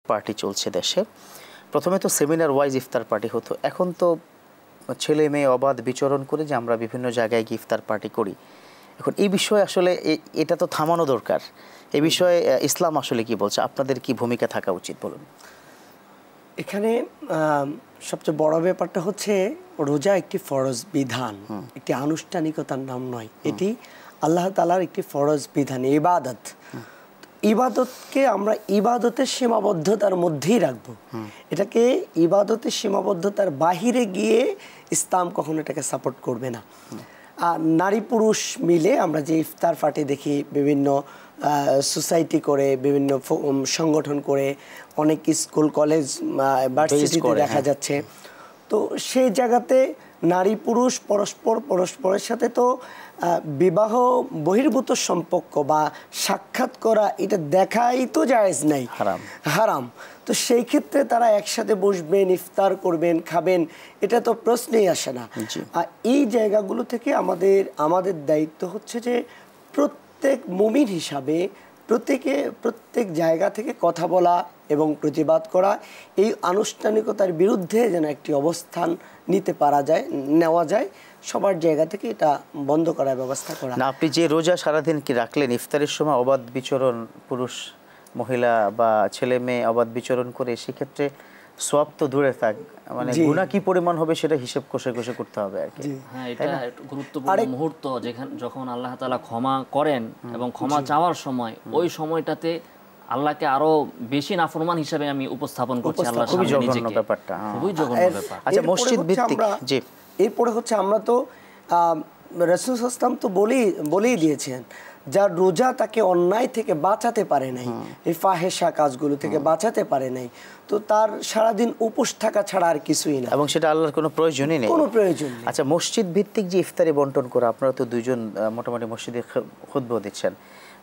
Party চলছে দেশে। প্রথমে তো সেমিনার ওয়াইজ ইফতার পার্টি হতো, এখন তো ছেলে মেয়ে অবাধ বিচরণ করে যে আমরা বিভিন্ন জায়গায় গিয়ে ইফতার পার্টি করি। এখন এই বিষয়ে আসলে এটা তো থামানো দরকার। এই বিষয়ে ইসলাম আসলে কি বলছে, আপনাদের কি ভূমিকা থাকা উচিত বলুন? এখানে সবচেয়ে বড় ব্যাপারটা হচ্ছে রোজা একটি ফরজ বিধান, একটি আনুষ্ঠানিকতার নাম নয়। এটি আল্লাহ তাআলার একটি ফরজ বিধান, ইবাদত। ইবাদতকে আমরা ইবাদতের সীমাবদ্ধতার মধ্যেই রাখবো। এটাকে ইবাদতের সীমাবদ্ধতার বাহিরে গিয়ে ইসলাম কখনো এটাকে সাপোর্ট করবে না। আর নারী পুরুষ মিলে আমরা যে ইফতার পার্টি দেখি, বিভিন্ন সোসাইটি করে, বিভিন্ন সংগঠন করে, অনেক স্কুল কলেজ ভার্সিটিতে দেখা যাচ্ছে। তো সেই জায়গাতে নারী পুরুষ পরস্পরের সাথে তো বিবাহ বহির্ভূত সম্পর্ক বা সাক্ষাৎ করা, এটা দেখাই তো জায়েজ নাই, হারাম। তো সেই ক্ষেত্রে তারা একসাথে বসবেন, ইফতার করবেন, খাবেন, এটা তো প্রশ্নই আসে না। আর এই জায়গাগুলো থেকে আমাদের দায়িত্ব হচ্ছে যে প্রত্যেক মুমিন হিসাবে প্রত্যেক জায়গা থেকে কথা বলা এবং প্রতিবাদ করা, এই আনুষ্ঠানিকতার বিরুদ্ধে যেন একটি অবস্থান নেওয়া যায়, সবার জায়গা থেকে এটা বন্ধ করার ব্যবস্থা করা। না, আপনি যে রোজা সারাদিন কি রাখলেন, ইফতারের সময় অবাধ বিচরণ, পুরুষ মহিলা বা ছেলে মেয়ে অবাধ বিচরণ করে, সেক্ষেত্রে সওয়াব তো দূরে থাক, মানে গুনাহ কি পরিমাণ হবে সেটা হিসাব কষে করতে হবে আর কি। হ্যাঁ, এটা গুরুত্বপূর্ণ মুহূর্ত, যখন আল্লাহ তাআলা ক্ষমা করেন এবং ক্ষমা চাওয়ার সময়, ওই সময়টাতে আল্লাহকে আরো বেশি নাফরমান হিসেবে আমি উপস্থাপন করছি আল্লাহর সামনে নিজেকে। খুবই জঘন্য ব্যাপারটা, খুবই জঘন্য ব্যাপার। আচ্ছা, মসজিদ ভিত্তিক, জি, এরপরে হচ্ছে আমরা তো রাসূল সাল্লাল্লাহু আলাইহি ওয়াসাল্লাম তো বলেই দিয়েছেন, যার রোজা তাকে অন্যায় থেকে বাঁচাতে পারে নাই, এই ফাহেসা কাজগুলো থেকে বাঁচাতে পারে নাই, তো তার সারাদিন উপোস থাকা ছাড়া আর কিছুই না, এবং সেটা আল্লাহর কোনো প্রয়োজনই নেই, কোনো প্রয়োজন নেই। আচ্ছা, মসজিদ ভিত্তিক যে ইফতারি বন্টন করা, আপনারা তো দুইজন মোটামুটি মসজিদে খুতবা দিচ্ছেন,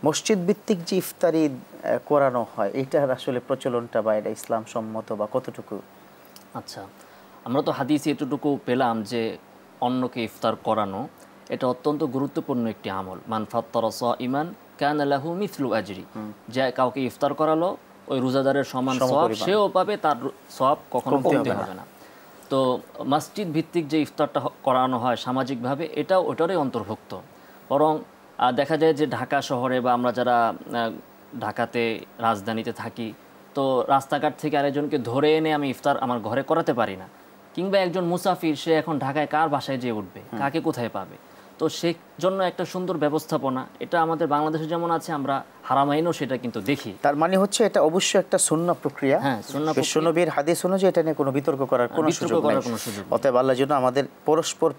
মসজিদ ভিত্তিক যে ইফতারি করানো হয়, এটার আসলে প্রচলনটা বা এটা ইসলাম সম্মত বা কতটুকু? আচ্ছা, আমরা তো হাদিসে এতটুকু পেলাম যে অন্যকে ইফতার করানো এটা অত্যন্ত গুরুত্বপূর্ণ একটি আমল। মান ফাত্তারা সাইমান কানা লাহু মিথলু আজরি, যে কাউকে ইফতার করালো ওই রোজাদারের সমান সওয়াব সেও পাবে, তার সওয়াব কখনো কমতে হবে না। তো মসজিদ ভিত্তিক যে ইফতারটা করানো হয় সামাজিকভাবে, এটাও ওটারই অন্তর্ভুক্ত। বরং দেখা যায় যে ঢাকা শহরে বা আমরা যারা ঢাকাতে রাজধানীতে থাকি, তো রাস্তাঘাট থেকে আরেকজনকে ধরে এনে আমি ইফতার আমার ঘরে করাতে পারি না, কিংবা একজন মুসাফির, সে এখন ঢাকায় কার বাসায় যেয়ে উঠবে, কাকে কোথায় পাবে? তো সেই জন্য একটা সুন্দর ব্যবস্থাপনা, এটা আমাদের বাংলাদেশে যেমন আছে, আমরা হারামাইনও সেটা কিন্তু দেখি। তার মানে হচ্ছে এটা অবশ্যই একটা সুন্নাহ প্রক্রিয়া। হ্যাঁ, সুন্নাহ বিশ্বনবীর হাদিস অনুযায়ী এটা নিয়ে কোনো বিতর্ক করার কোনো সুযোগ নেই। অতএব আল্লাহ যেন আমাদের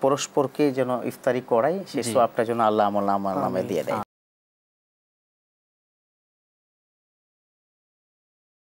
পরস্পরকে যেন ইফতারি করাই, সেই সওয়াবটা যেন আল্লাহ আমার নামে দিয়ে দেয়।